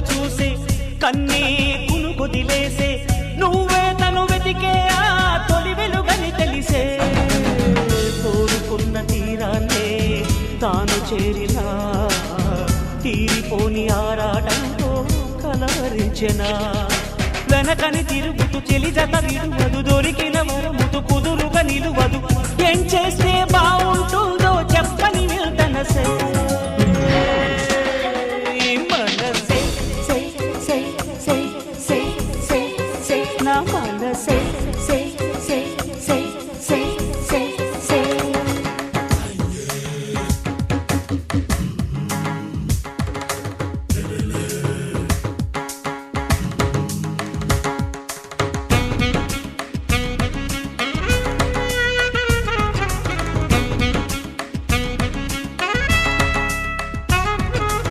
వెలుగును చూసే కన్నే కునుకొదిలేసే నువ్వే తను వెతికే ఆ తొలి వెలుగని తెలిసే కోరుకున్న తీరాన్నే తాను చేరినా తీరిపోని ఆరాటంతో కలవరించెనా వెనకని తిరుగుతూ చెలి జత విడువదు దొరికిన వరముతు కుదురుగా నిలువదు ఏం చేస్తే బాగుంటుందో చెప్పని వెళ్తనసే